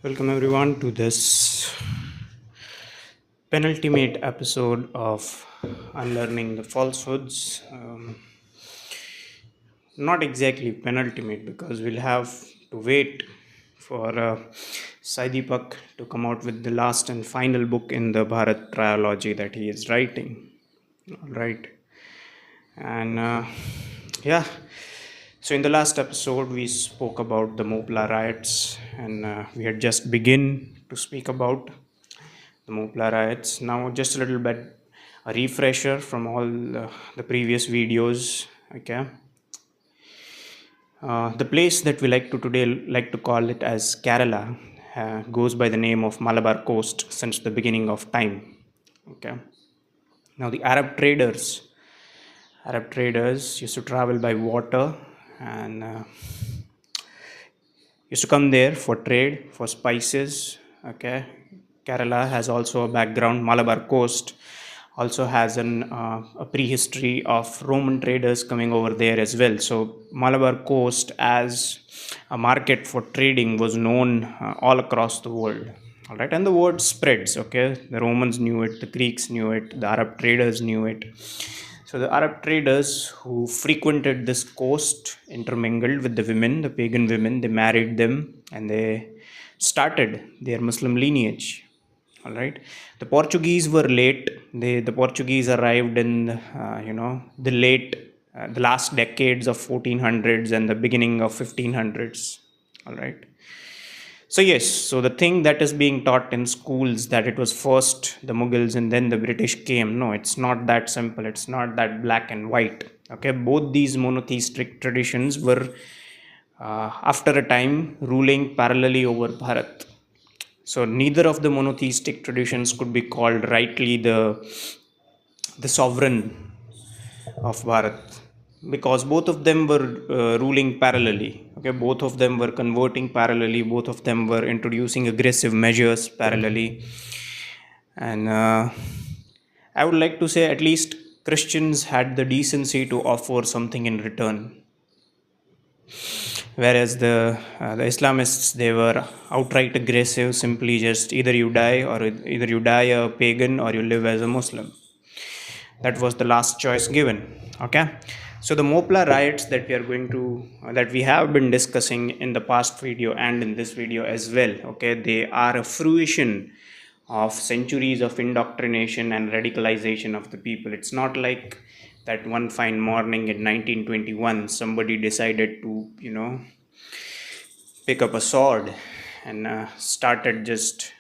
Welcome everyone to this penultimate episode of Unlearning the Falsehoods. Not exactly penultimate because we'll have to wait for Sai Deepak to come out with the last and final book in the Bharat trilogy that he is writing. All right. And yeah, so in the last episode, we spoke about the Mopla riots, and we had just begin to speak about the Mopla riots. Now, just a little bit a refresher from all the previous videos. Okay, the place that we like to today like to call it as Kerala goes by the name of Malabar Coast since the beginning of time. Okay, now the Arab traders used to travel by water and used to come there for trade, for spices. Okay, Kerala has also a background. Malabar Coast also has a prehistory of Roman traders coming over there as well. So Malabar Coast as a market for trading was known all across the world. All right, and the word spreads. Okay, the Romans knew it, the Greeks knew it, the Arab traders knew it. So the Arab traders who frequented this coast intermingled with the women, the pagan women. They married them and they started their Muslim lineage. All right. The Portuguese were late. The Portuguese arrived in the last decades of 1400s and the beginning of 1500s. All right. So yes, so the thing that is being taught in schools that it was first the Mughals and then the British came. No, it's not that simple. It's not that black and white. Okay, both these monotheistic traditions were after a time ruling parallelly over Bharat. So neither of the monotheistic traditions could be called rightly the sovereign of Bharat because both of them were ruling parallelly. Okay, both of them were converting parallelly. Both of them were introducing aggressive measures parallelly, and I would like to say at least Christians had the decency to offer something in return, whereas the Islamists they were outright aggressive. Simply just either you die or either you die a pagan or you live as a Muslim. That was the last choice given. Okay, so the Mopla riots that we have been discussing in the past video and in this video as well, okay, they are a fruition of centuries of indoctrination and radicalization of the people. It's not like that one fine morning in 1921 somebody decided to pick up a sword and started just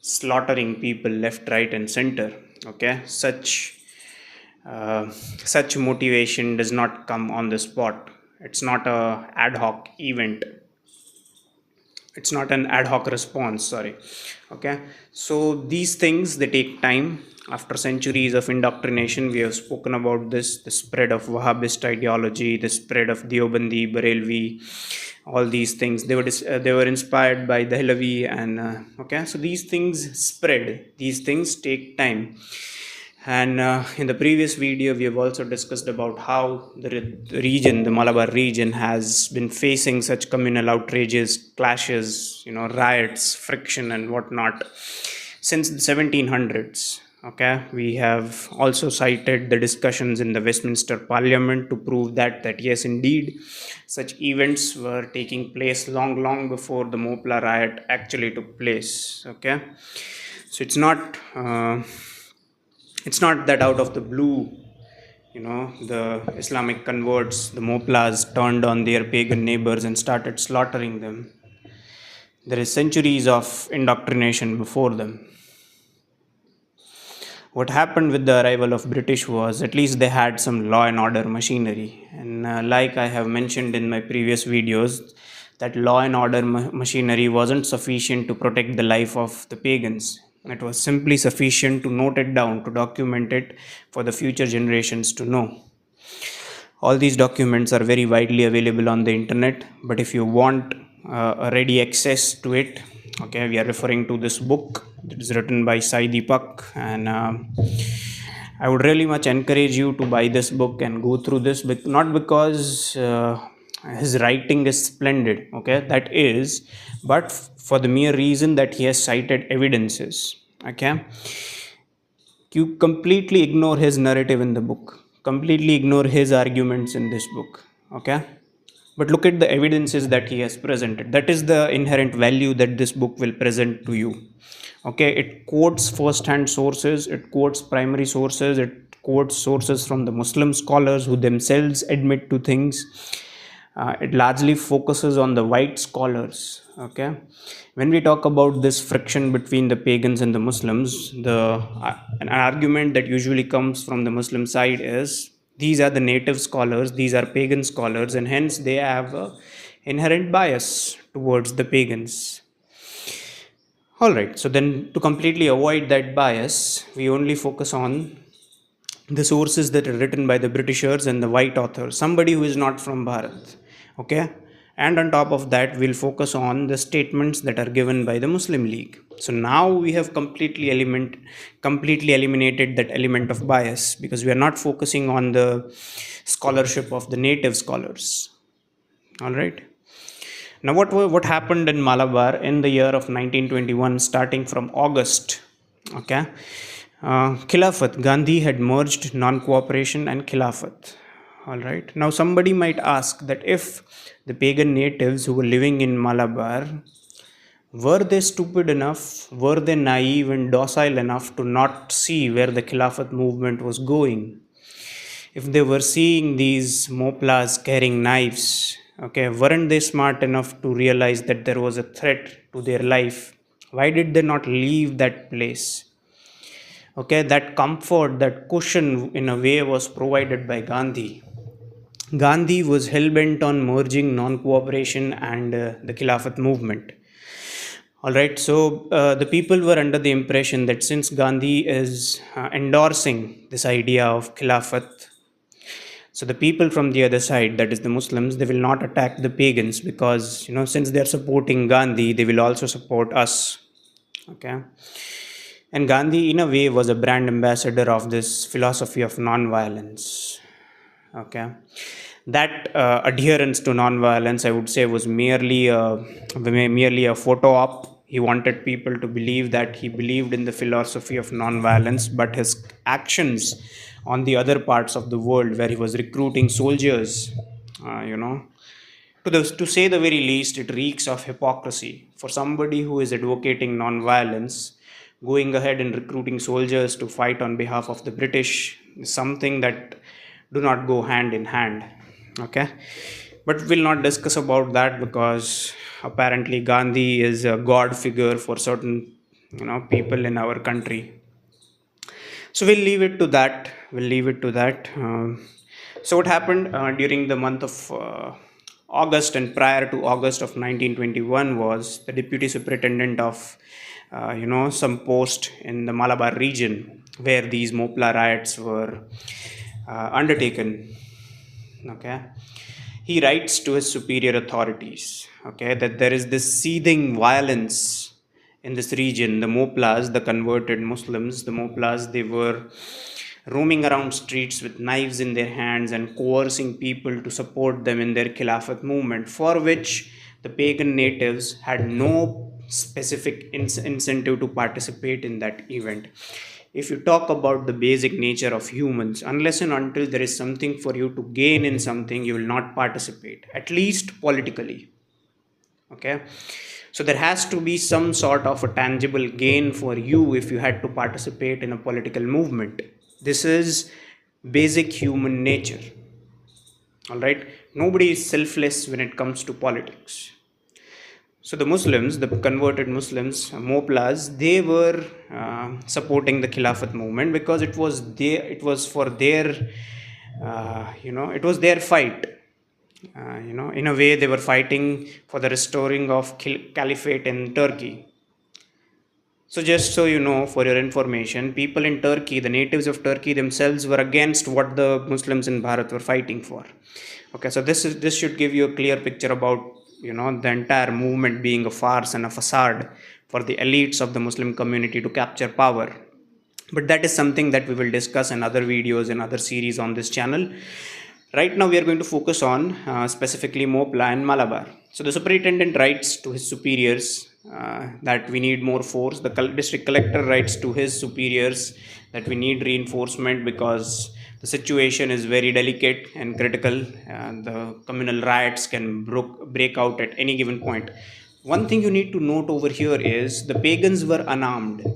slaughtering people left, right, and center. Okay, such motivation does not come on the spot. It's not a ad hoc event. It's not an ad hoc response. Sorry. Okay. So these things they take time. After centuries of indoctrination, we have spoken about this: the spread of Wahhabist ideology, the spread of Deobandi, Barelvi, all these things. They were inspired by Dehlavi, and okay. So these things spread. These things take time. And in the previous video, we have also discussed about how the Malabar region, has been facing such communal outrages, clashes, riots, friction, and whatnot since the 1700s. Okay, we have also cited the discussions in the Westminster Parliament to prove that yes, indeed, such events were taking place long before the Mopla riot actually took place. Okay, so it's not that out of the blue, the Islamic converts, the Moplas, turned on their pagan neighbors and started slaughtering them. There is centuries of indoctrination before them. What happened with the arrival of British was at least they had some law and order machinery. And like I have mentioned in my previous videos, that law and order machinery wasn't sufficient to protect the life of the pagans. It was simply sufficient to note it down, to document it for the future generations to know. All these documents are very widely available on the internet, but if you want a ready access to it, okay, we are referring to this book that is written by Sai Deepak, and I would really much encourage you to buy this book and go through this, but not because His writing is splendid, okay, that is, but for the mere reason that he has cited evidences, okay, you completely ignore his narrative in the book, completely ignore his arguments in this book, okay, but look at the evidences that he has presented. That is the inherent value that this book will present to you, okay. It quotes first hand sources, it quotes primary sources, it quotes sources from the Muslim scholars who themselves admit to things. It largely focuses on the white scholars, okay. When we talk about this friction between the pagans and the Muslims, the an argument that usually comes from the Muslim side is these are the native scholars, these are pagan scholars, and hence they have a inherent bias towards the pagans. All right, so then to completely avoid that bias, we only focus on the sources that are written by the Britishers and the white author, somebody who is not from Bharat. Okay. And on top of that, we'll focus on the statements that are given by the Muslim League. So now we have completely eliminated that element of bias because we are not focusing on the scholarship of the native scholars. All right. Now, what happened in Malabar in the year of 1921, starting from August? Okay, Khilafat, Gandhi had merged non-cooperation and Khilafat. All right. Now, somebody might ask that if the pagan natives who were living in Malabar, were they stupid enough, were they naive and docile enough to not see where the Khilafat movement was going? If they were seeing these moplas carrying knives, okay, weren't they smart enough to realize that there was a threat to their life? Why did they not leave that place? Okay, that comfort, that cushion in a way was provided by Gandhi. Gandhi was hell-bent on merging non-cooperation and the Khilafat movement. All right, so the people were under the impression that since Gandhi is endorsing this idea of Khilafat, so the people from the other side, that is the Muslims, they will not attack the pagans because, since they are supporting Gandhi, they will also support us. Okay. And Gandhi, in a way, was a brand ambassador of this philosophy of non-violence. Okay. That adherence to non-violence, I would say, was merely a photo op. He wanted people to believe that he believed in the philosophy of non-violence, but his actions on the other parts of the world, where he was recruiting soldiers, uh, you know, to say the very least, it reeks of hypocrisy for somebody who is advocating non-violence. Going ahead and recruiting soldiers to fight on behalf of the British is something that do not go hand in hand. Okay, but we'll not discuss about that because apparently Gandhi is a god figure for certain people in our country. So we'll leave it to that. So what happened during the month of August and prior to August of 1921 was the deputy superintendent of some post in the Malabar region where these Mopla riots were undertaken. Okay, he writes to his superior authorities, okay, that there is this seething violence in this region. The Moplas, the converted Muslims, the Moplas, they were roaming around streets with knives in their hands and coercing people to support them in their Khilafat movement, for which the pagan natives had no specific incentive to participate in that event. If you talk about the basic nature of humans, unless and until there is something for you to gain in something, you will not participate, at least politically. Okay, so there has to be some sort of a tangible gain for you if you had to participate in a political movement. This is basic human nature. All right, nobody is selfless when it comes to politics. So the Muslims, the converted Muslims, Moplas, they were supporting the Khilafat movement because it was for their, it was their fight. In a way, they were fighting for the restoring of caliphate in Turkey. So just so you know, for your information, people in Turkey, the natives of Turkey themselves were against what the Muslims in Bharat were fighting for. Okay, so this should give you a clear picture about the entire movement being a farce and a facade for the elites of the Muslim community to capture power. But that is something that we will discuss in other videos and other series on this channel. Right now, we are going to focus on specifically Mopla and Malabar. So, the superintendent writes to his superiors that we need more force. The district collector writes to his superiors that we need reinforcement because the situation is very delicate and critical. And the communal riots can break out at any given point. One thing you need to note over here is the pagans were unarmed.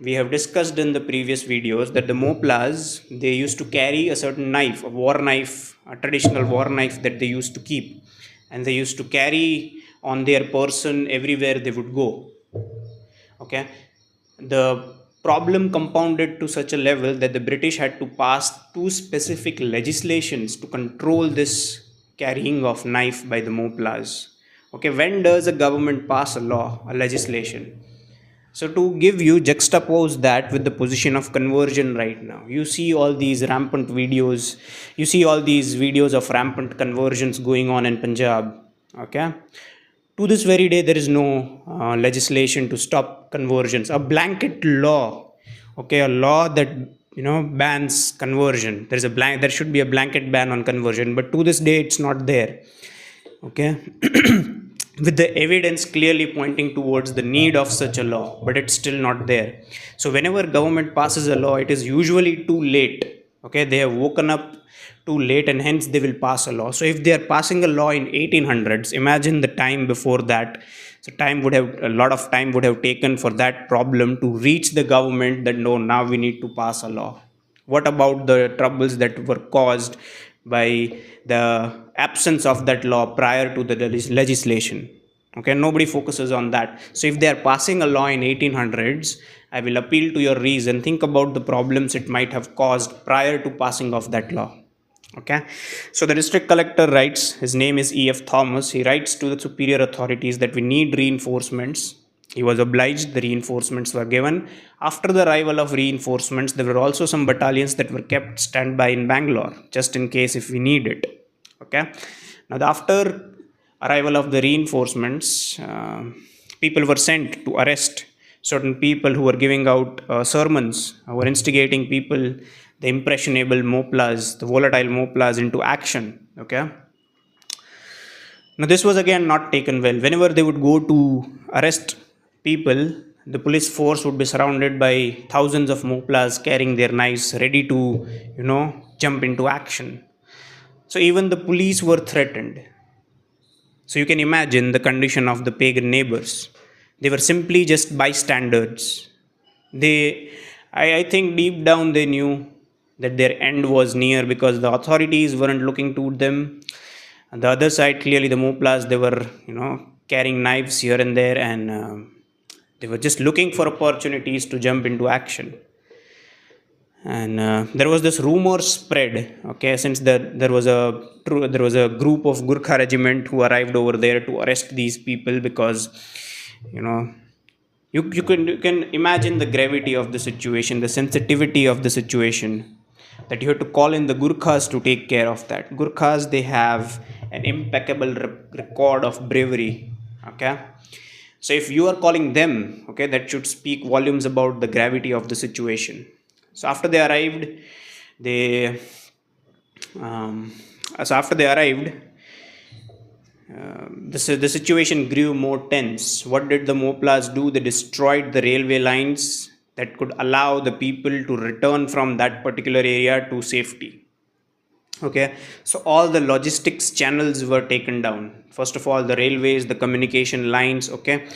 We have discussed in the previous videos that the Moplas, they used to carry a certain knife, a war knife, a traditional war knife that they used to keep, and they used to carry on their person everywhere they would go. Okay, the problem compounded to such a level that the British had to pass two specific legislations to control this carrying of knife by the Moplas. Okay, when does a government pass a law, a legislation? So to give you juxtapose that with the position of conversion right now, you see all these rampant videos, you see all these videos of rampant conversions going on in Punjab. Okay, to this very day there is no legislation to stop conversions, a blanket law. Okay, a law that bans conversion. There should be a blanket ban on conversion, but to this day it's not there. Okay, with the evidence clearly pointing towards the need of such a law, but it's still not there. So whenever government passes a law, it is usually too late. Okay, they have woken up too late, and hence they will pass a law. So if they are passing a law in 1800s, imagine the time before that. So a lot of time would have taken for that problem to reach the government, that no, now we need to pass a law. What about the troubles that were caused by the absence of that law prior to the legislation? Okay, nobody focuses on that. So if they are passing a law in 1800s, I will appeal to your reason. Think about the problems it might have caused prior to passing of that law. Okay, so the district collector writes, his name is E.F. Thomas. He writes to the superior authorities that we need reinforcements. He was obliged, the reinforcements were given. After the arrival of reinforcements, there were also some battalions that were kept standby in Bangalore, just in case if we need it. Okay, now after arrival of the reinforcements, people were sent to arrest certain people who were giving out sermons, who were instigating people, the impressionable Moplas, the volatile Moplas, into action. Okay, now this was again not taken well. Whenever they would go to arrest people, the police force would be surrounded by thousands of Moplas carrying their knives, ready to jump into action. So even the police were threatened. So you can imagine the condition of the pagan neighbors. They were simply just bystanders. I think deep down they knew that their end was near, because the authorities weren't looking to them. On the other side, clearly the Moplas, they were, carrying knives here and there, and they were just looking for opportunities to jump into action. And there was this rumor spread. Okay, since there was a group of Gurkha regiment who arrived over there to arrest these people, because you can imagine the gravity of the situation, the sensitivity of the situation, that you have to call in the Gurkhas to take care of that. Gurkhas, they have an impeccable record of bravery. Okay, so if you are calling them, okay, that should speak volumes about the gravity of the situation. So after they arrived, they um, so after they arrived, the situation grew more tense. What did the Moplas do? They destroyed the railway lines that could allow the people to return from that particular area to safety. Okay, so all the logistics channels were taken down. First of all, the railways, the communication lines. Okay,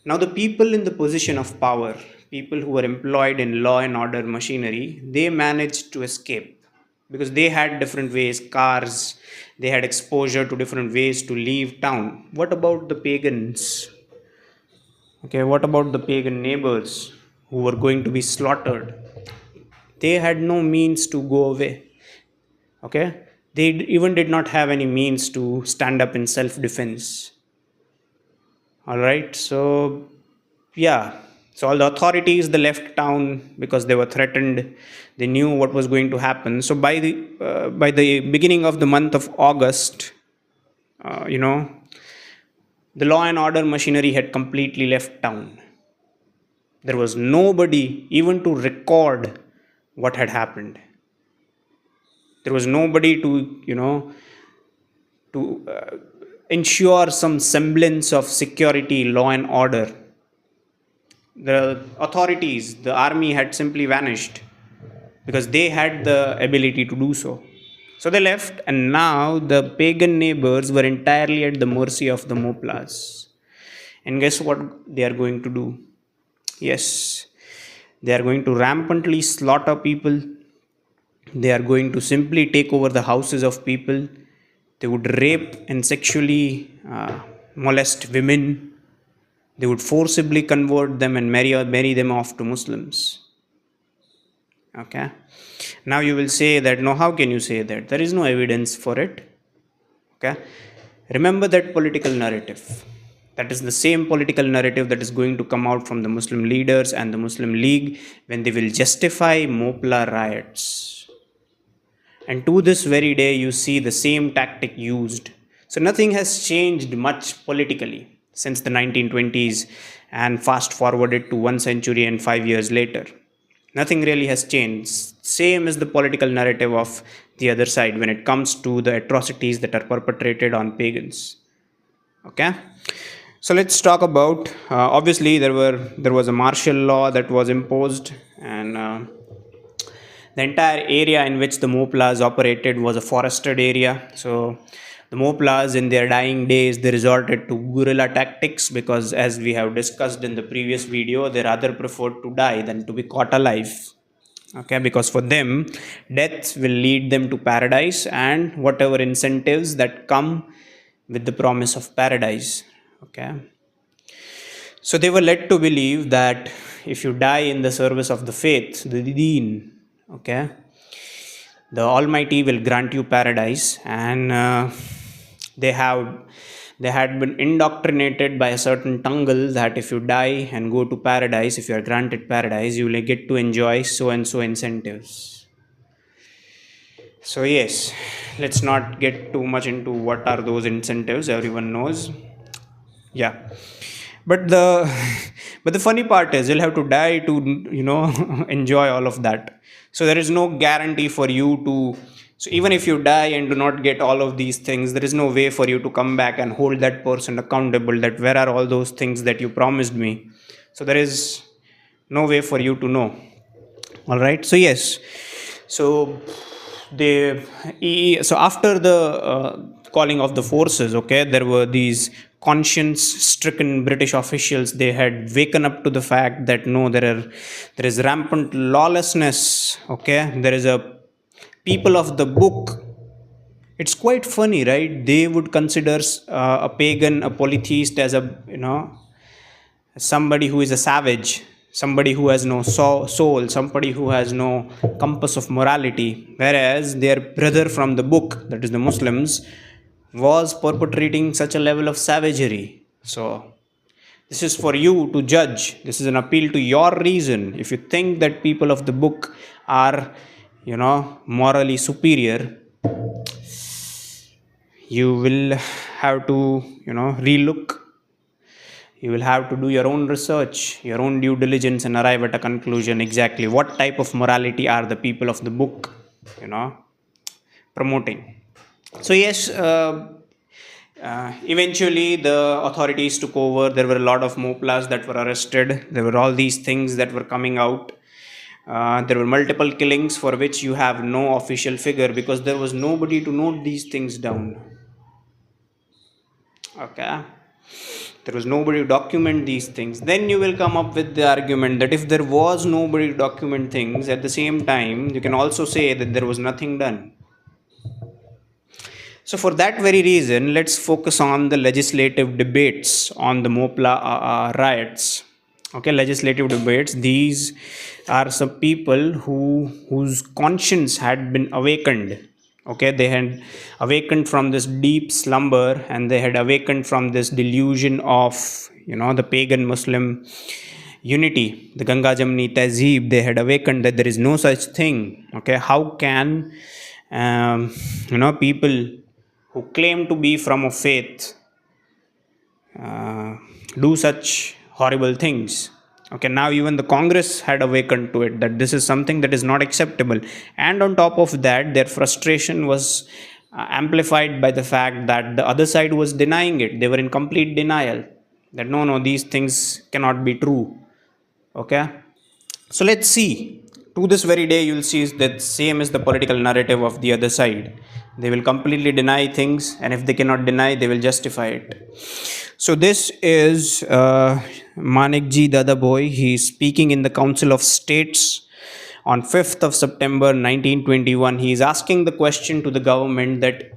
now the people in the position of power, people who were employed in law and order machinery, they managed to escape because they had different ways, cars, they had exposure to different ways to leave town. What about the pagans? Okay, what about the pagan neighbors who were going to be slaughtered? They had no means to go away. Okay, they even did not have any means to stand up in self defense. All right, so yeah, so all the authorities, they left town because they were threatened. They knew what was going to happen. So by the beginning of the month of August, uh, you know the law and order machinery had completely left town. There was nobody even to record what had happened. There was nobody to, to ensure some semblance of security, law and order. The authorities, the army had simply vanished because they had the ability to do so. So they left, and now the pagan neighbors were entirely at the mercy of the Moplas. And guess what they are going to do? Yes, they are going to rampantly slaughter people. They are going to simply take over the houses of people. They would rape and sexually molest women. They would forcibly convert them and marry them off to Muslims. Okay. Now you will say that, no, how can you say that? There is no evidence for it. Okay. Remember that political narrative. That is the same political narrative that is going to come out from the Muslim leaders and the Muslim League when they will justify Mopla riots. And to this very day, you see the same tactic used. So nothing has changed much politically since the 1920s and fast forwarded to 1 century and 5 years later. Nothing really has changed. Same as the political narrative of the other side when it comes to the atrocities that are perpetrated on pagans. Okay, so let's talk about. Obviously, there was a martial law that was imposed, and the entire area in which the Moplas operated was a forested area. So the Moplas, in their dying days, they resorted to guerrilla tactics because, as we have discussed in the previous video, they rather preferred to die than to be caught alive. Okay, because for them, death will lead them to paradise and whatever incentives that come with the promise of paradise. Okay, so they were led to believe that if you die in the service of the faith, the deen, okay, the Almighty will grant you paradise, and they have they had been indoctrinated by a certain tangle that if you die and go to paradise, if you are granted paradise, you will get to enjoy so and so incentives. So yes, let's not get too much into what are those incentives. Everyone knows. Yeah, but the but the funny part is you'll have to die to enjoy all of that. So there is no guarantee for you to. So even if you die and do not get all of these things, there is no way for you to come back and hold that person accountable, that where are all those things that you promised me. So there is no way for you to know. All right, so yes, so they so after the calling of the forces, okay, there were these conscience stricken British officials. They had waken up to the fact that no, there is rampant lawlessness. Okay, there is a people of the book. It's quite funny, right? They would consider a pagan, a polytheist as a somebody who is a savage, somebody who has no soul, somebody who has no compass of morality, whereas their brother from the book, that is the Muslims, was perpetrating such a level of savagery. So this is for you to judge. This is an appeal to your reason. If you think that people of the book are morally superior, you will have to relook. You will have to do your own research, your own due diligence, and arrive at a conclusion exactly what type of morality are the people of the book promoting. So yes, eventually the authorities took over. There were a lot of Moplas that were arrested. There were all these things that were coming out. There were multiple killings for which you have no official figure because there was nobody to note these things down. Okay, there was nobody to document these things. Then you will come up with the argument that if there was nobody to document things, at the same time you can also say that there was nothing done. So for that very reason, let's focus on the legislative debates on the Mopla riots. Okay, legislative debates. These are some people whose conscience had been awakened. Okay, they had awakened from this deep slumber, and they had awakened from this delusion of the pagan Muslim unity, the Ganga Jamni Tehzeeb. They had awakened that there is no such thing. Okay, how can people who claim to be from a faith do such horrible things? Okay, now even the Congress had awakened to it that this is something that is not acceptable. And on top of that, their frustration was amplified by the fact that the other side was denying it. They were in complete denial that no, no, these things cannot be true. Okay, so let's see. To this very day, you'll see that same is the political narrative of the other side. They will completely deny things, and if they cannot deny, they will justify it. So this is Manikji Dadaboy. He is speaking in the Council of States on 5th of September 1921. He is asking the question to the government that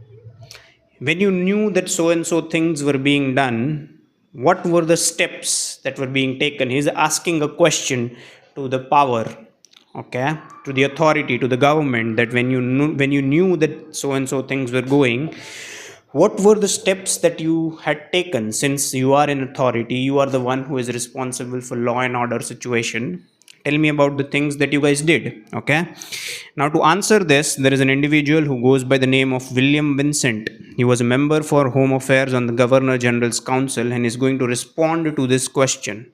when you knew that so and so things were being done, what were the steps that were being taken? He's asking a question to the power, okay, to the authority, to the government, that when you knew that so and so things were going, what were the steps that you had taken? Since you are in authority, you are the one who is responsible for law and order situation. Tell me about the things that you guys did. Okay, now to answer this, there is an individual who goes by the name of William Vincent. He was a member for Home Affairs on the Governor General's Council and is going to respond to this question.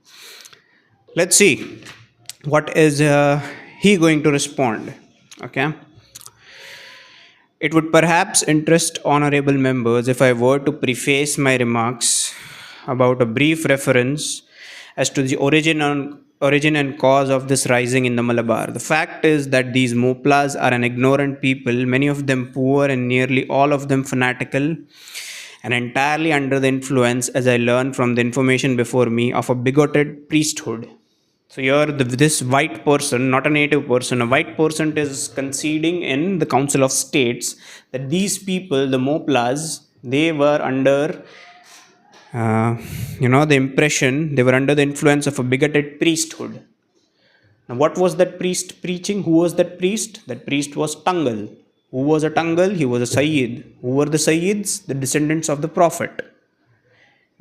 Let's see what is he going to respond. Okay, it would perhaps interest honorable members if I were to preface my remarks about a brief reference as to the origin and cause of this rising in the Malabar. The fact is that these Moplas are an ignorant people, many of them poor and nearly all of them fanatical, and entirely under the influence, as I learn from the information before me, of a bigoted priesthood. So here, this white person, not a native person, a white person is conceding in the Council of States that these people, the Moplas, they were under, the impression, they were under the influence of a bigoted priesthood. Now, what was that priest preaching? Who was that priest? That priest was Tangal. Who was a Tangal? He was a Sayyid. Who were the Sayyids? The descendants of the Prophet.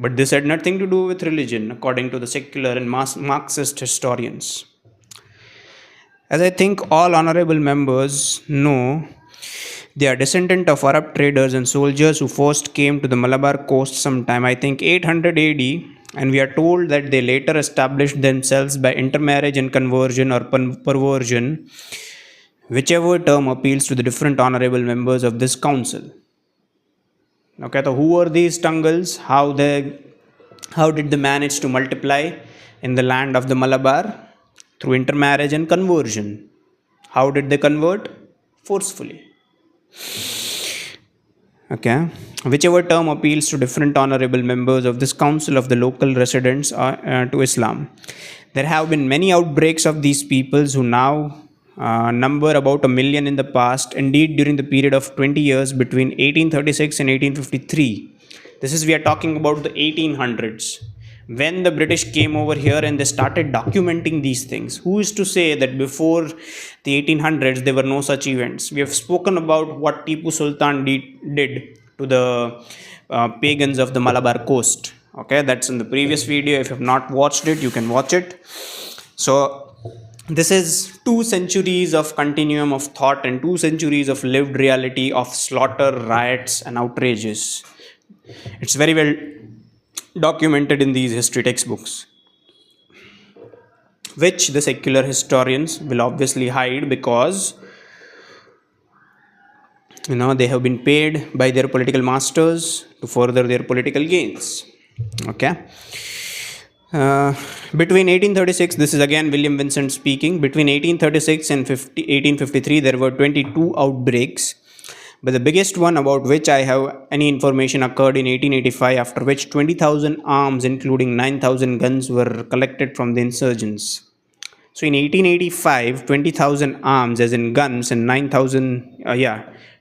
But this had nothing to do with religion, according to the secular and Marxist historians. As I think all honorable members know, they are descendant of Arab traders and soldiers who first came to the Malabar coast sometime, I think 800 AD, and we are told that they later established themselves by intermarriage and conversion or perversion, whichever term appeals to the different honorable members of this council. Okay, so who are these Tangals? How did they manage to multiply in the land of the Malabar? Through intermarriage and conversion. How did they convert? Forcefully. Okay, whichever term appeals to different honorable members of this council of the local residents to Islam. There have been many outbreaks of these peoples who now number about 1 million in the past. Indeed, during the period of 20 years between 1836 and 1853. This is, we are talking about the 1800s. When the British came over here and they started documenting these things. Who is to say that before the 1800s there were no such events? We have spoken about what Tipu Sultan did to the pagans of the Malabar coast. Okay, that's in the previous video. If you have not watched it, you can watch it. So this is 2 centuries of continuum of thought and 2 centuries of lived reality of slaughter, riots and outrages. It's very well documented in these history textbooks, which the secular historians will obviously hide because they have been paid by their political masters to further their political gains. Okay, between 1836, this is again William Vincent speaking, between 1836 and 1853 there were 22 outbreaks. But the biggest one about which I have any information occurred in 1885, after which 20,000 arms, including 9,000 guns, were collected from the insurgents. So in 1885, 20,000 arms as in guns and 9,000,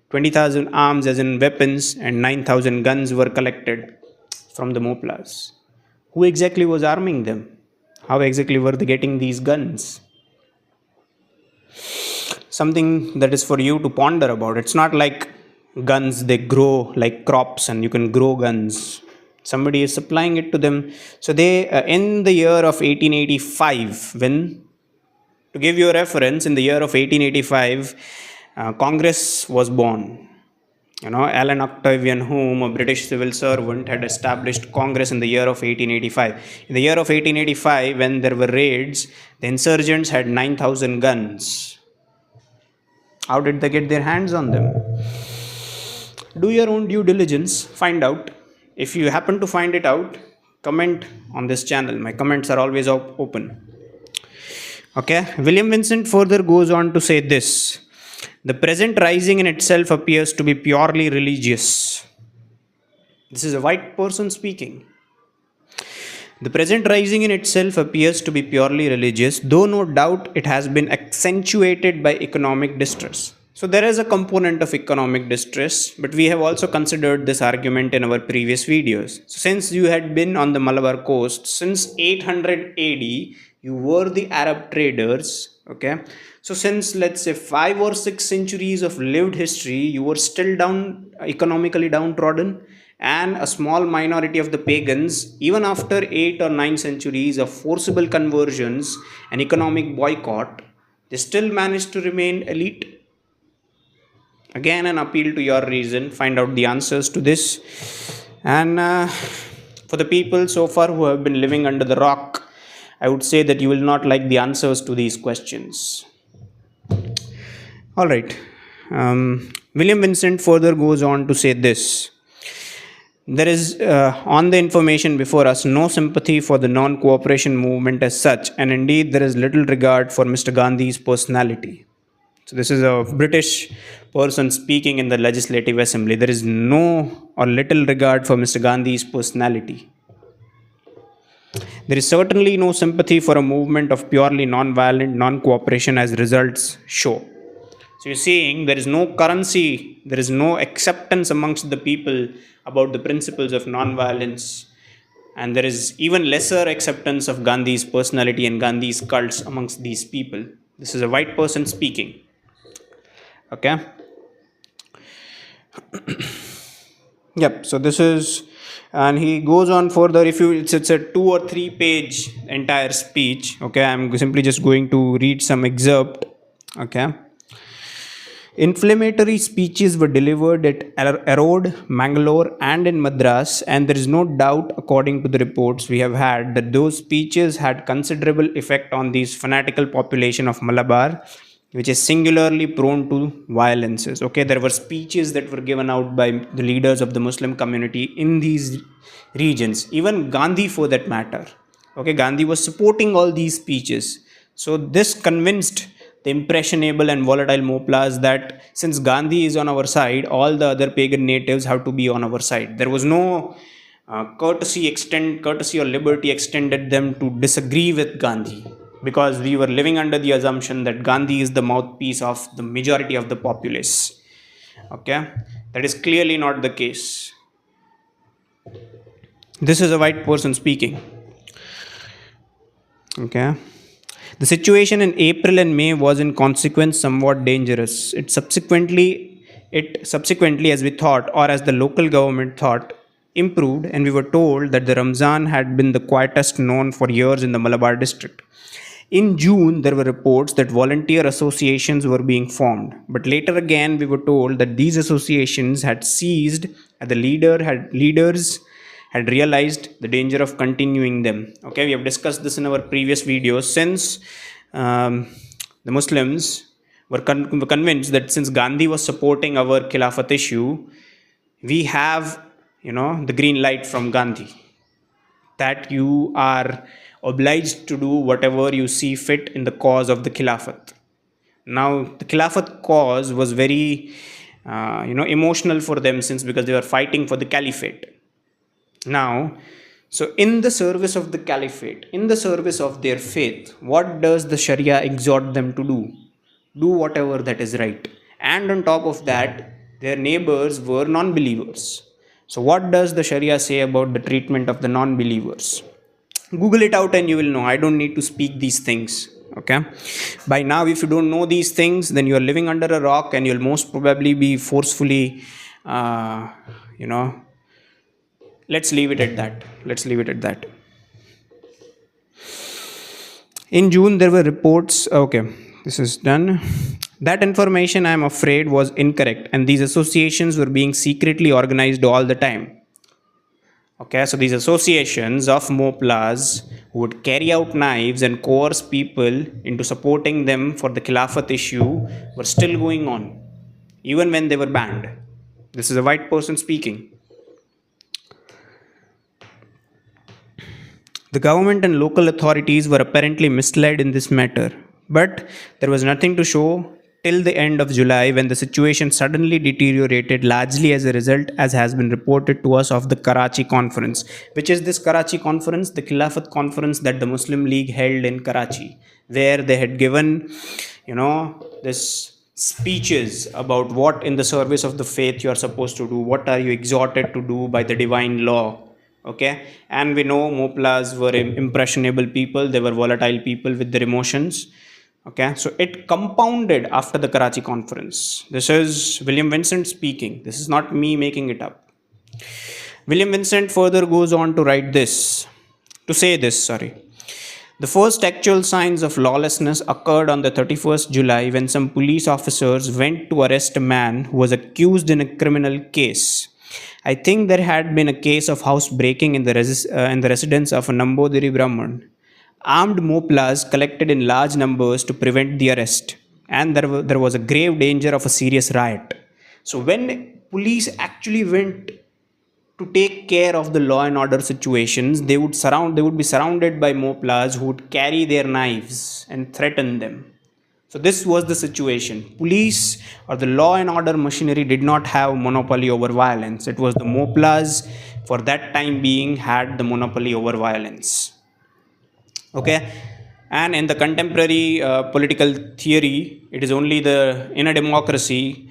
20,000 arms as in weapons and 9,000 guns were collected from the Moplas. Who exactly was arming them? How exactly were they getting these guns? Something that is for you to ponder about. It's not like guns, they grow like crops and you can grow guns. Somebody is supplying it to them. So they, in the year of 1885, when, to give you a reference, in the year of 1885, Congress was born. Alan Octavian Hume, a British civil servant, had established Congress in the year of 1885. In the year of 1885, when there were raids, the insurgents had 9,000 guns. How did they get their hands on them? Do your own due diligence, find out. If you happen to find it out, comment on this channel. My comments are always open. Okay, William Vincent further goes on to say this: the present rising in itself appears to be purely religious. This is a white person speaking. The present rising in itself appears to be purely religious, though no doubt it has been accentuated by economic distress. So, there is a component of economic distress, but we have also considered this argument in our previous videos. So, since you had been on the Malabar coast since 800 AD, you were the Arab traders, okay? So, since let's say 5 or 6 centuries of lived history, you were still economically downtrodden, and a small minority of the pagans, even after 8 or 9 centuries of forcible conversions and economic boycott, they still managed to remain elite. Again, an appeal to your reason. Find out the answers to this. And for the people so far who have been living under the rock, I would say that you will not like the answers to these questions. All right. William Vincent further goes on to say this: there is, on the information before us, no sympathy for the non cooperation movement as such, and indeed there is little regard for Mr. Gandhi's personality. So, this is a British person speaking in the Legislative Assembly. There is no or little regard for Mr. Gandhi's personality. There is certainly no sympathy for a movement of purely non-violent non-cooperation, as results show. So, you're saying there is no currency, there is no acceptance amongst the people about the principles of non-violence, and there is even lesser acceptance of Gandhi's personality and Gandhi's cults amongst these people. This is a white person speaking. Okay. Yep. So this is, and he goes on further. If you, it's a 2 or 3 page entire speech. Okay, I'm simply just going to read some excerpt. Okay. Inflammatory speeches were delivered at Erode, Mangalore, and in Madras, and there is no doubt, according to the reports we have had, that those speeches had considerable effect on these fanatical population of Malabar, which is singularly prone to violences. Okay, there were speeches that were given out by the leaders of the Muslim community in these regions, even Gandhi for that matter. Okay, Gandhi was supporting all these speeches. So this convinced the impressionable and volatile Moplas that since Gandhi is on our side, all the other pagan natives have to be on our side. There was no courtesy or liberty extended them to disagree with Gandhi, because we were living under the assumption that Gandhi is the mouthpiece of the majority of the populace. Okay, that is clearly not the case. This is a white person speaking. Okay. The situation in April and May was in consequence somewhat dangerous. It subsequently, as we thought, or as the local government thought, improved, and we were told that the Ramzan had been the quietest known for years in the Malabar district. In June, there were reports that volunteer associations were being formed, but later again we were told that these associations had ceased and the leaders had realized the danger of continuing them. Okay, we have discussed this in our previous videos. Since the Muslims were convinced that since Gandhi was supporting our Khilafat issue, we have, the green light from Gandhi, that you are obliged to do whatever you see fit in the cause of the Khilafat. Now, the Khilafat cause was very, emotional for them, because they were fighting for the Caliphate. Now, so in the service of the Caliphate, in the service of their faith, what does the Sharia exhort them to do? Do whatever that is right. And on top of that, their neighbors were non-believers. So what does the Sharia say about the treatment of the non-believers? Google it out and you will know. I don't need to speak these things. Okay. By now, if you don't know these things, then you are living under a rock and you'll most probably be forcefully, let's leave it at that. In June, there were reports. Okay, this is done. That information, I'm afraid, was incorrect, and these associations were being secretly organized all the time. Okay, so these associations of Moplas would carry out knives and coerce people into supporting them for the Khilafat issue were still going on, even when they were banned. This is a white person speaking. The government and local authorities were apparently misled in this matter, but there was nothing to show till the end of July when the situation suddenly deteriorated largely as a result, as has been reported to us, of the Karachi conference. Which is this Karachi conference? The Khilafat conference that the Muslim League held in Karachi, where they had given, this speeches about what in the service of the faith you are supposed to do, what are you exhorted to do by the divine law. Okay, and we know Moplas were impressionable people, they were volatile people with their emotions. Okay, so it compounded after the Karachi conference. This is William Vincent speaking, this is not me making it up. William Vincent further goes on to write this, to say this, sorry. The first actual signs of lawlessness occurred on the 31st July when some police officers went to arrest a man who was accused in a criminal case. I think there had been a case of housebreaking in the residence of a Nambodiri Brahman. Armed Moplas collected in large numbers to prevent the arrest, and there was a grave danger of a serious riot. So, when police actually went to take care of the law and order situations, they would be surrounded by Moplas who would carry their knives and threaten them. So this was the situation. Police or the law and order machinery did not have monopoly over violence. It was the Moplas for that time being had the monopoly over violence. Okay, and in the contemporary political theory, it is only the in a democracy,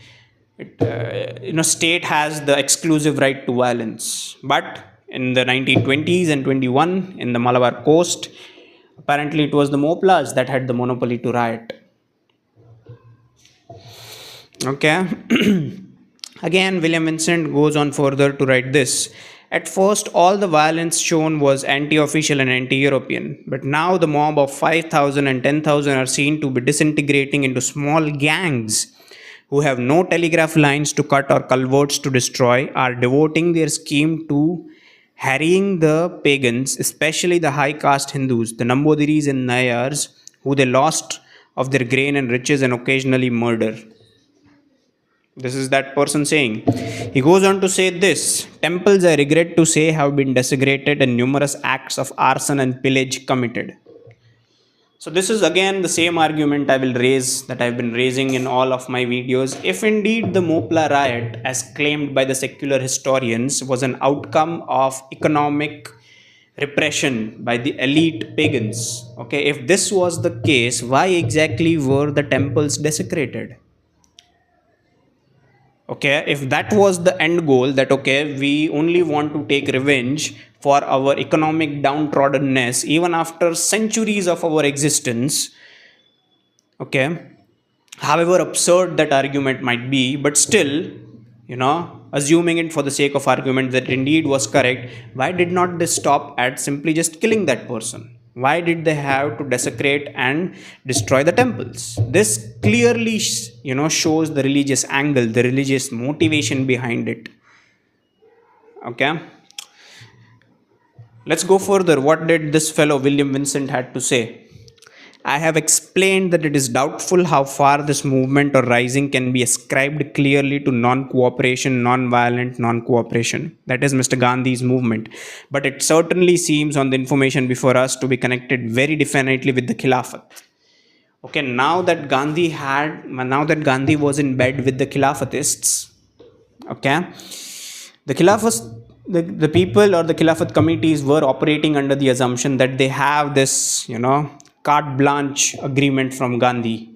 state has the exclusive right to violence. But in the 1920s and 21 in the Malabar coast, apparently it was the Moplas that had the monopoly to riot. Okay. Again, William Vincent goes on further to write this. At first, all the violence shown was anti official and anti European, but now the mob of 5,000 and 10,000 are seen to be disintegrating into small gangs who have no telegraph lines to cut or culverts to destroy, are devoting their scheme to harrying the pagans, especially the high caste Hindus, the Nambodiris and Nayars, who they lost of their grain and riches and occasionally murder. This is that person saying. He goes on to say this. Temples, I regret to say, have been desecrated and numerous acts of arson and pillage committed. So this is again the same argument I will raise that I've been raising in all of my videos. If indeed the Mopla riot, as claimed by the secular historians, was an outcome of economic repression by the elite pagans, okay, if this was the case, why exactly were the temples desecrated? Okay, if that was the end goal, that okay, we only want to take revenge for our economic downtroddenness even after centuries of our existence, okay, however absurd that argument might be, but still, assuming it for the sake of argument that indeed was correct, why did not they stop at simply just killing that person? Why did they have to desecrate and destroy the temples? This clearly, shows the religious angle, the religious motivation behind it. Okay. Let's go further. What did this fellow William Vincent had to say? I have explained that it is doubtful how far this movement or rising can be ascribed clearly to non-cooperation, non-violent non-cooperation. That is Mr. Gandhi's movement. But it certainly seems on the information before us to be connected very definitely with the Khilafat. Okay, now that Gandhi was in bed with the Khilafatists, okay, the people or the Khilafat committees were operating under the assumption that they have this, carte blanche agreement from Gandhi,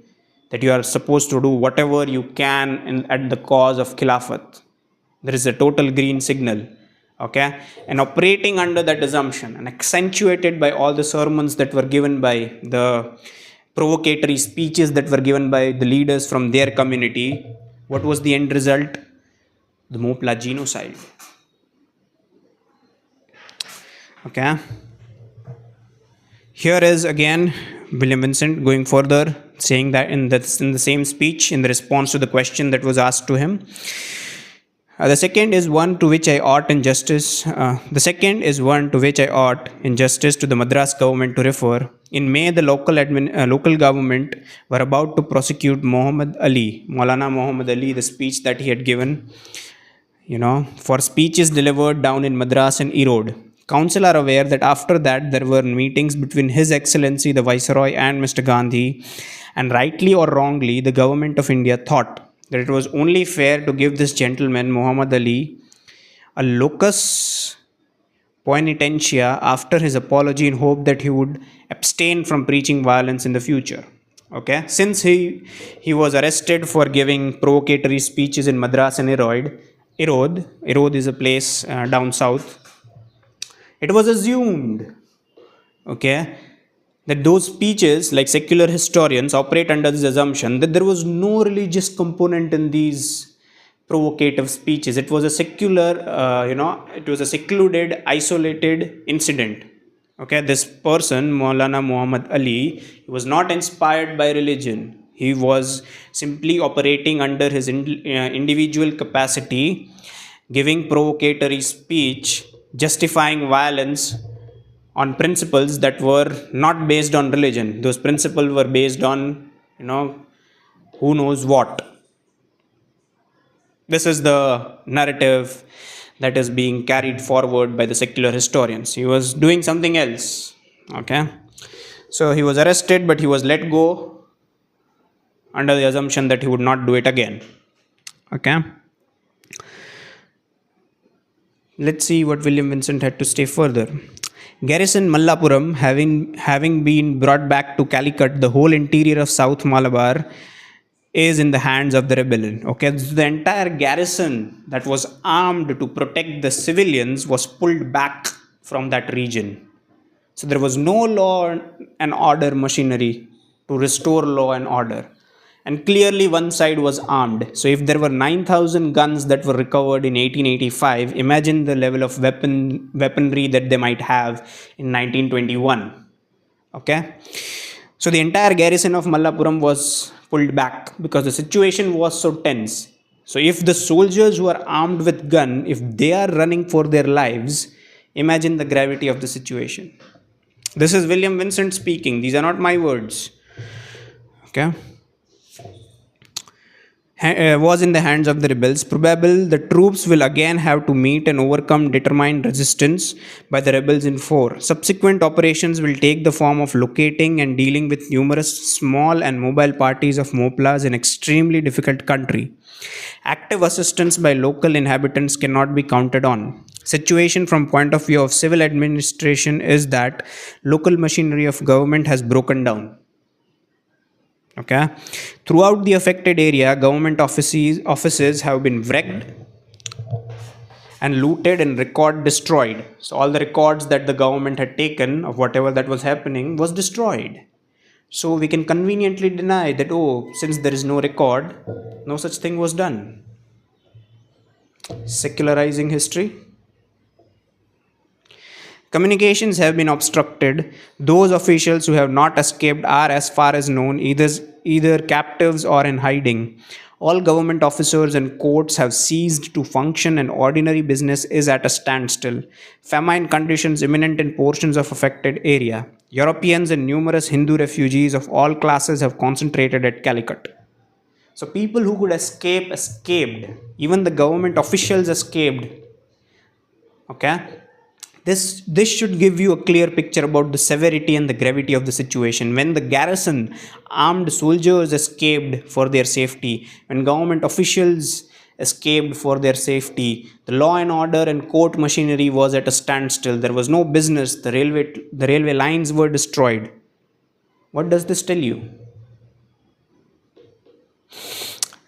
that you are supposed to do whatever you can at the cause of Khilafat. There is a total green signal. Okay, and operating under that assumption and accentuated by all the sermons that were given by the provocatory speeches that were given by the leaders from their community, what was the end result? The Mopla genocide. Okay. Here is again William Vincent going further saying that in the same speech in the response to the question that was asked to him. The second is one to which I ought in justice. The second is one to which I ought in justice to the Madras government to refer. In May, the local government were about to prosecute Muhammad Ali, Maulana Muhammad Ali, the speech that he had given, for speeches delivered down in Madras and Erode. Council are aware that after that there were meetings between His Excellency the Viceroy and Mr. Gandhi, and rightly or wrongly, the government of India thought that it was only fair to give this gentleman, Muhammad Ali, a locus poenitentia after his apology in hope that he would abstain from preaching violence in the future. Okay, since he was arrested for giving provocatory speeches in Madras and Erode is a place down south. It was assumed, okay, that those speeches, like secular historians, operate under this assumption that there was no religious component in these provocative speeches. It was a secular, it was a secluded, isolated incident. Okay, this person, Maulana Muhammad Ali, he was not inspired by religion. He was simply operating under his individual capacity, giving provocatory speech, justifying violence on principles that were not based on religion. Those principles were based on, who knows what. This is the narrative that is being carried forward by the secular historians. He was doing something else. Okay. So he was arrested, but he was let go under the assumption that he would not do it again. Okay. Let's see what William Vincent had to say further. Garrison Mallapuram, having been brought back to Calicut, the whole interior of South Malabar is in the hands of the rebellion. Okay, so the entire garrison that was armed to protect the civilians was pulled back from that region. So there was no law and order machinery to restore law and order. And clearly one side was armed. So if there were 9,000 guns that were recovered in 1885, imagine the level of weaponry that they might have in 1921. Okay. So the entire garrison of Mallapuram was pulled back because the situation was so tense. So if the soldiers who are armed with gun, if they are running for their lives, imagine the gravity of the situation. This is William Vincent speaking. These are not my words. Okay. Was in the hands of the rebels. Probable the troops will again have to meet and overcome determined resistance by the rebels in four. Subsequent operations will take the form of locating and dealing with numerous small and mobile parties of Moplas in extremely difficult country. Active assistance by local inhabitants cannot be counted on. Situation from point of view of civil administration is that local machinery of government has broken down. Okay. Throughout the affected area, government offices have been wrecked and looted and record destroyed. So all the records that the government had taken of whatever that was happening was destroyed. So we can conveniently deny that, since there is no record, no such thing was done. Secularizing history. Communications have been obstructed. Those officials who have not escaped are, as far as known, either captives or in hiding. All government officers and courts have ceased to function and ordinary business is at a standstill. Famine conditions imminent in portions of affected area. Europeans and numerous Hindu refugees of all classes have concentrated at Calicut. So people who could escape, escaped. Even the government officials escaped. Okay. This should give you a clear picture about the severity and the gravity of the situation. When the garrison, armed soldiers escaped for their safety, when government officials escaped for their safety, the law and order and court machinery was at a standstill. There was no business. The railway lines were destroyed. What does this tell you?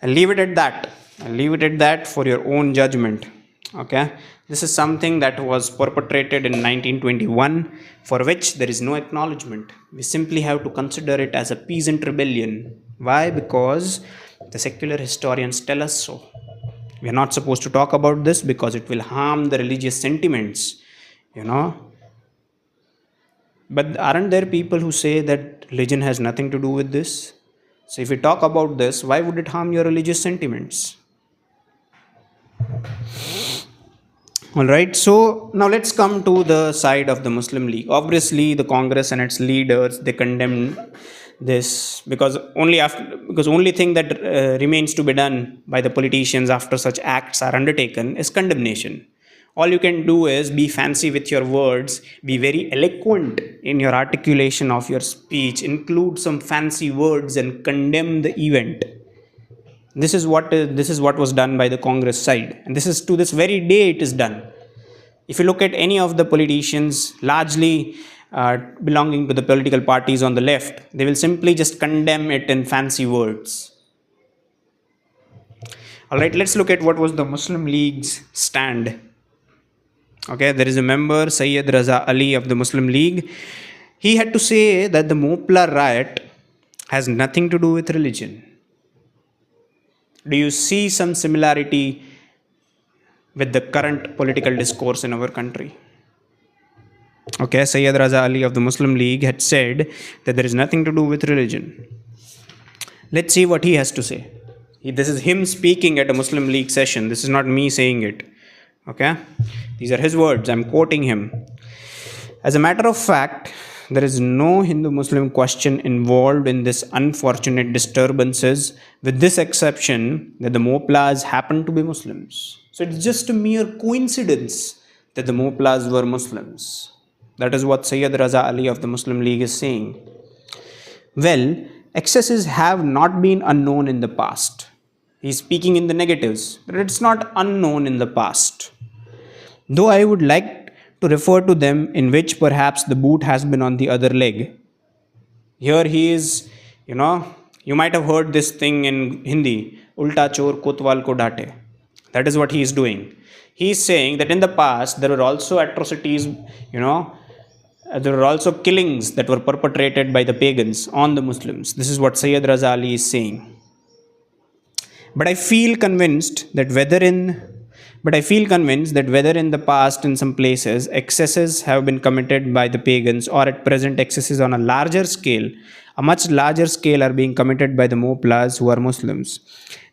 I'll leave it at that. I'll leave it at that for your own judgment. Okay. This is something that was perpetrated in 1921, for which there is no acknowledgement. We simply have to consider it as a peasant rebellion. Why? Because the secular historians tell us so. We are not supposed to talk about this because it will harm the religious sentiments, But aren't there people who say that religion has nothing to do with this? So if we talk about this, why would it harm your religious sentiments? All right, so now let's come to the side of the Muslim League. Obviously, the Congress and its leaders, they condemn this because only thing that remains to be done by the politicians after such acts are undertaken is condemnation. All you can do is be fancy with your words, be very eloquent in your articulation of your speech, include some fancy words and condemn the event. This is what was done by the Congress side, and this is to this very day it is done. If you look at any of the politicians, largely belonging to the political parties on the left, they will simply just condemn it in fancy words. All right, let's look at what was the Muslim League's stand. Okay, there is a member, Sayyid Raza Ali of the Muslim League. He had to say that the Mopla riot has nothing to do with religion. Do you see some similarity with the current political discourse in our country? Okay, Sayyid Raza Ali of the Muslim League had said that there is nothing to do with religion. Let's see what he has to say. This is him speaking at a Muslim League session. This is not me saying it. Okay, these are his words. I'm quoting him. As a matter of fact, there is no Hindu-Muslim question involved in this unfortunate disturbances, with this exception that the Moplas happen to be Muslims. So it's just a mere coincidence that the Moplas were Muslims. That is what Sayyid Raza Ali of the Muslim League is saying. Well, excesses have not been unknown in the past. He's speaking in the negatives, but it's not unknown in the past. Though I would like to refer to them in which perhaps the boot has been on the other leg. Here he is, you might have heard this thing in Hindi, ulta chor kotwal ko date. That is what he is doing. He is saying that in the past there were also atrocities, there were also killings that were perpetrated by the pagans on the Muslims. This is what Sayyid Raza Ali is saying. But I feel convinced that whether in the past in some places excesses have been committed by the pagans, or at present excesses on a much larger scale are being committed by the Moplas who are Muslims.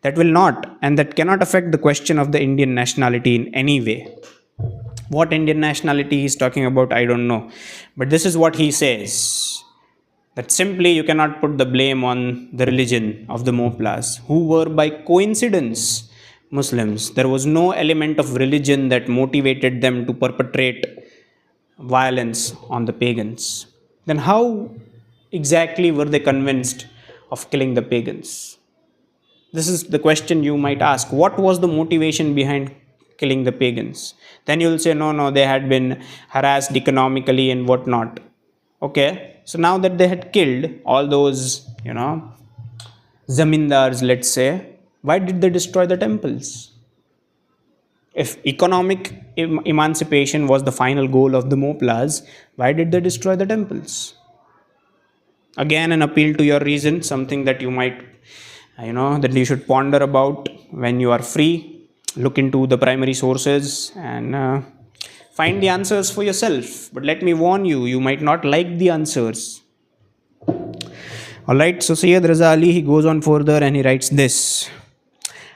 That will not and that cannot affect the question of the Indian nationality in any way. What Indian nationality he is talking about, I don't know. But this is what he says. That simply you cannot put the blame on the religion of the Moplas, who were by coincidence Muslims. There was no element of religion that motivated them to perpetrate violence on the pagans. Then how exactly were they convinced of killing the pagans? This is the question you might ask. What was the motivation behind killing the pagans? Then you will say, no, they had been harassed economically and whatnot. Okay, so now that they had killed all those, zamindars, let's say, why did they destroy the temples? If economic emancipation was the final goal of the Moplas, why did they destroy the temples? Again, an appeal to your reason, something that you might, that you should ponder about when you are free. Look into the primary sources and find the answers for yourself. But let me warn you, you might not like the answers. Alright, so Sayyid Raza Ali, he goes on further and he writes this.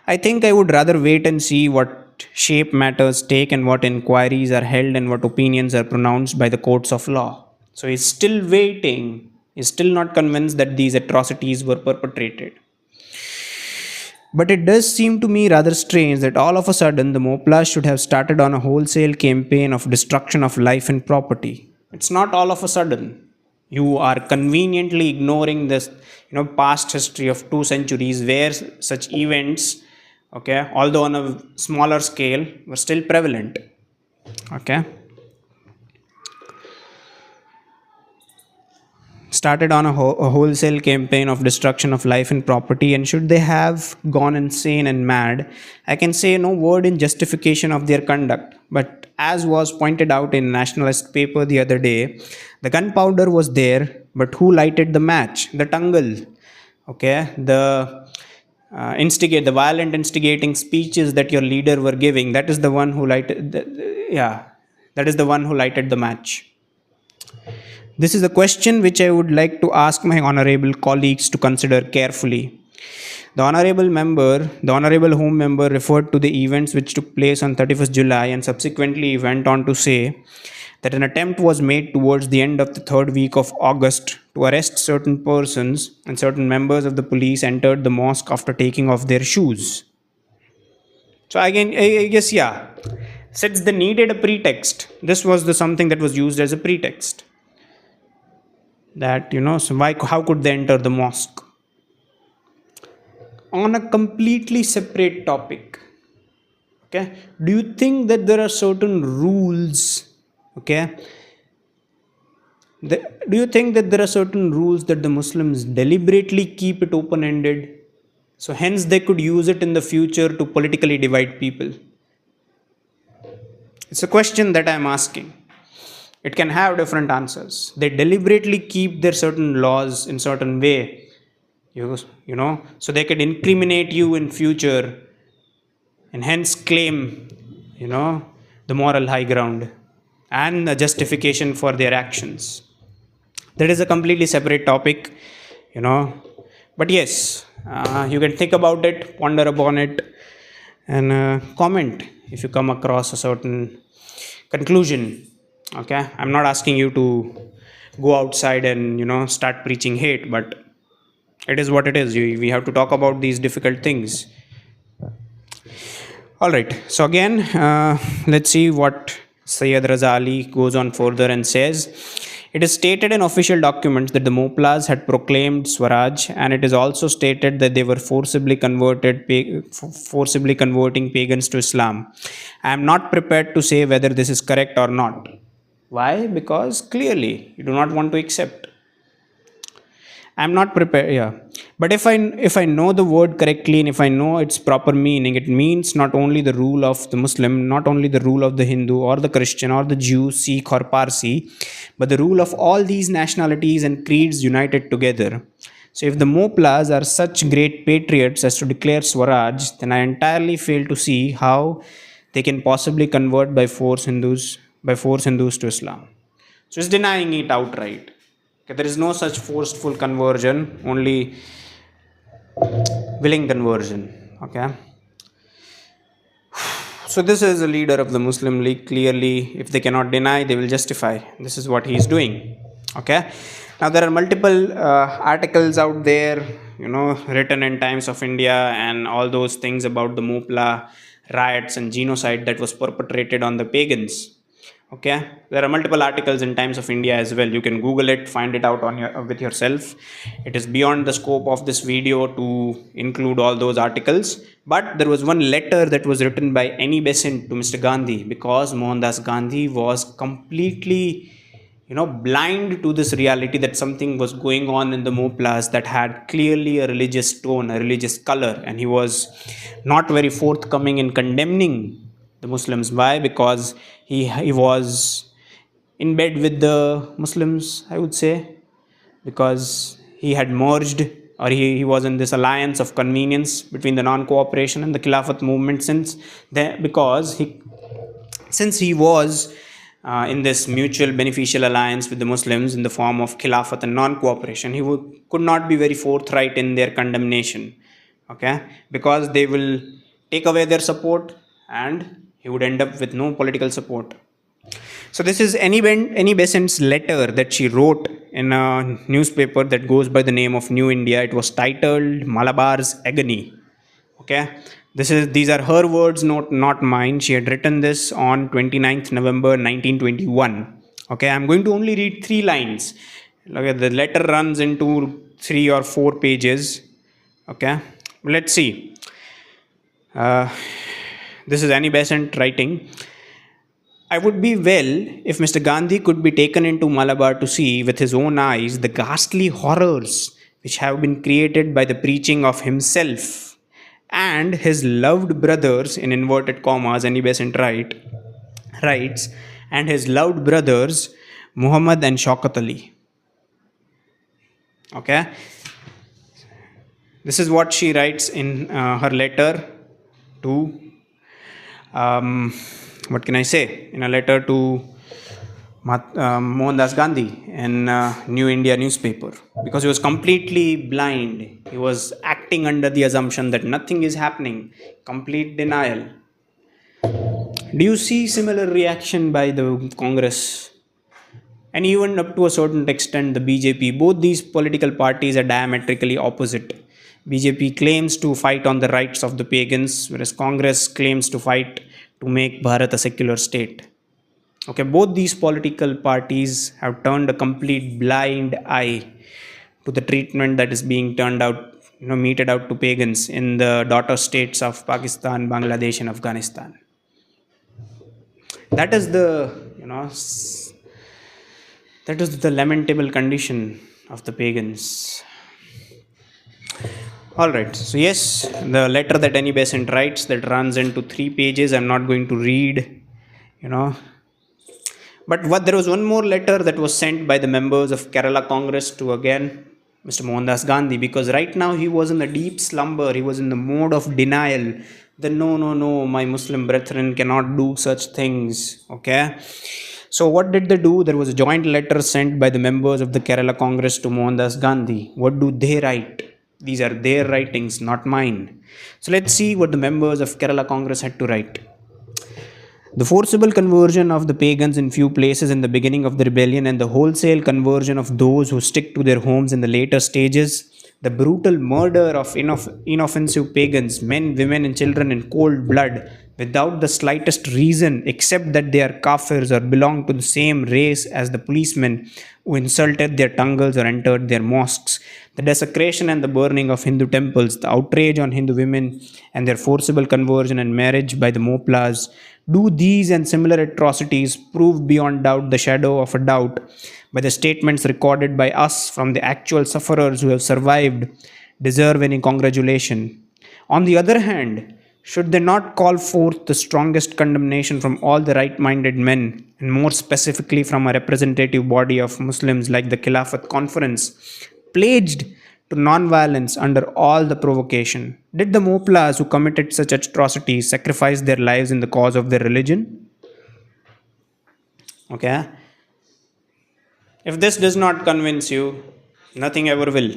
I think I would rather wait and see what shape matters take and what inquiries are held and what opinions are pronounced by the courts of law. So he's still waiting. He's still not convinced that these atrocities were perpetrated. But it does seem to me rather strange that all of a sudden the Moplas should have started on a wholesale campaign of destruction of life and property. It's not all of a sudden. You are conveniently ignoring this, past history of 2 centuries where such events, okay, although on a smaller scale, were still prevalent. Okay. Started on a wholesale campaign of destruction of life and property, and should they have gone insane and mad, I can say no word in justification of their conduct. But as was pointed out in a nationalist paper the other day, the gunpowder was there, but who lighted the match? The Tangal. Okay, the violent instigating speeches that your leader were giving, that is the one who lighted that is the one who lighted the match. This is a question which I would like to ask my honorable colleagues to consider carefully. The honorable home member referred to the events which took place on 31st July and subsequently went on to say that an attempt was made towards the end of the third week of August to arrest certain persons, and certain members of the police entered the mosque after taking off their shoes. So again, I guess, yeah, since they needed a pretext, this was the something that was used as a pretext. That, so why, how could they enter the mosque? On a completely separate topic, okay, do you think that there are certain rules, okay, do you think that there are certain rules that the Muslims deliberately keep it open ended, so hence they could use it in the future to politically divide people? It's a question that I'm asking. It can have different answers. They deliberately keep their certain laws in certain way, so they could incriminate you in future and hence claim, you know the moral high ground and the justification for their actions. That is a completely separate topic, you know but yes, you can think about it, ponder upon it, and comment if you come across a certain conclusion. Okay, I'm not asking you to go outside and start preaching hate, but it is what it is. We have to talk about these difficult things. All right, so again, let's see what Sayyid Raza Ali goes on further and says. It is stated in official documents that the Moplas had proclaimed Swaraj, and it is also stated that they were forcibly converting pagans to Islam. I am not prepared to say whether this is correct or not. Why? Because clearly you do not want to accept. I'm not prepared. Yeah, but if I know the word correctly and if I know its proper meaning, it means not only the rule of the Muslim, not only the rule of the Hindu or the Christian or the Jew, Sikh or Parsi, but the rule of all these nationalities and creeds united together. So if the Moplas are such great patriots as to declare Swaraj, then I entirely fail to see how they can possibly convert by force Hindus to Islam. So it's denying it outright. Okay, there is no such forceful conversion, only willing conversion. Okay. So this is a leader of the Muslim League. Clearly, if they cannot deny, they will justify. This is what he is doing. Okay. Now there are multiple articles out there, written in Times of India and all those things about the Mopla riots and genocide that was perpetrated on the pagans. Okay, there are multiple articles in Times of India as well. You can Google it, find it out with yourself. It is beyond the scope of this video to include all those articles. But there was one letter that was written by Annie Besant to Mr. Gandhi, because Mohandas Gandhi was completely blind to this reality that something was going on in the Moplas that had clearly a religious tone, a religious color, and he was not very forthcoming in condemning the Muslims. Why? Because he was in bed with the Muslims, I would say, because he had merged, or he was in this alliance of convenience between the non-cooperation and the Khilafat movement, since he was in this mutual beneficial alliance with the Muslims in the form of Khilafat and non-cooperation. He could not be very forthright in their condemnation, okay, because they will take away their support and he would end up with no political support. So this is Annie Besant's letter that she wrote in a newspaper that goes by the name of New India. It was titled Malabar's Agony. Okay, these are her words, not mine. She had written this on 29th November 1921. Okay, I'm going to only read 3 lines. Okay, the letter runs into 3 or 4 pages. Okay, let's see. This is Annie Besant writing. I would be well if Mr. Gandhi could be taken into Malabar to see with his own eyes the ghastly horrors which have been created by the preaching of himself and his loved brothers, in inverted commas, Annie Besant writes, and his loved brothers Muhammad and Shaukat Ali. Okay, this is what she writes in her letter to what can I say, in a letter to Mohandas Gandhi in New India newspaper, because he was completely blind. He was acting under the assumption that nothing is happening, complete denial. Do you see similar reaction by the Congress? And even up to a certain extent, the BJP, both these political parties are diametrically opposite. BJP claims to fight on the rights of the pagans, whereas Congress claims to fight to make Bharat a secular state. Okay, both these political parties have turned a complete blind eye to the treatment that is being turned out, meted out to pagans in the daughter states of Pakistan, Bangladesh, and Afghanistan. That is the lamentable condition of the pagans. All right. So yes, the letter that Annie Besant writes that runs into 3 pages. I'm not going to read. You know, But there was one more letter that was sent by the members of Kerala Congress to again Mr. Mohandas Gandhi, because right now he was in a deep slumber. He was in the mode of denial. That no, no, no, my Muslim brethren cannot do such things. Okay. So what did they do? There was a joint letter sent by the members of the Kerala Congress to Mohandas Gandhi. What do they write? These are their writings, not mine. So let's see what the members of Kerala Congress had to write. The forcible conversion of the pagans in few places in the beginning of the rebellion, and the wholesale conversion of those who stick to their homes in the later stages, the brutal murder of inoffensive pagans, men, women, and children in cold blood, without the slightest reason except that they are kafirs or belong to the same race as the policemen who insulted their tangals or entered their mosques, the desecration and the burning of Hindu temples, the outrage on Hindu women, and their forcible conversion and marriage by the Moplas. Do these and similar atrocities prove beyond doubt the shadow of a doubt by the statements recorded by us from the actual sufferers who have survived deserve any congratulation? On the other hand, should they not call forth the strongest condemnation from all the right minded men, and more specifically from a representative body of Muslims like the Khilafat Conference, pledged to non-violence under all the provocation? Did the Moplas who committed such atrocities sacrifice their lives in the cause of their religion? Okay. If this does not convince you, nothing ever will.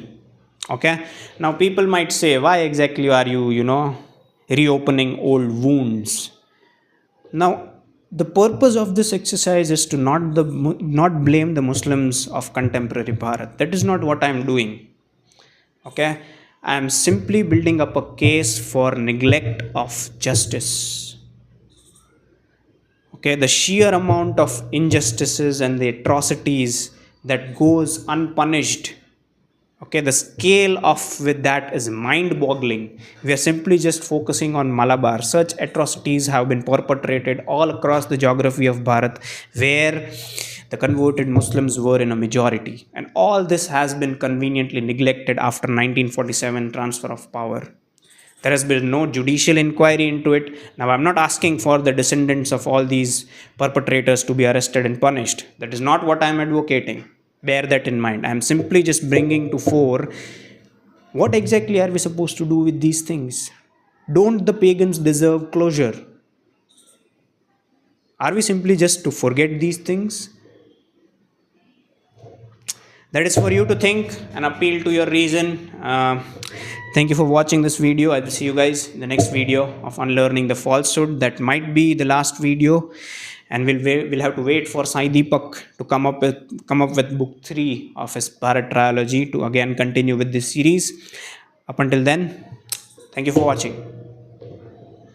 Okay. Now people might say, why exactly are you, reopening old wounds? Now, the purpose of this exercise is to not blame the Muslims of contemporary Bharat. That is not what I am doing. Okay, I am simply building up a case for neglect of justice. Okay, the sheer amount of injustices and the atrocities that goes unpunished. Okay, the scale of with that is mind-boggling. We are simply just focusing on Malabar. Such atrocities have been perpetrated all across the geography of Bharat, where the converted Muslims were in a majority. And all this has been conveniently neglected after 1947 transfer of power. There has been no judicial inquiry into it. Now, I'm not asking for the descendants of all these perpetrators to be arrested and punished. That is not what I'm advocating. Bear that in mind. I'm simply just bringing to fore what exactly are we supposed to do with these things? Don't the pagans deserve closure? Are we simply just to forget these things? That is for you to think and appeal to your reason. Thank you for watching this video. I will see you guys in the next video of unlearning the falsehood. That might be the last video, and we'll have to wait for Sai Deepak to come up with book 3 of his Bharat trilogy to again continue with this series. Up until then, thank you for watching.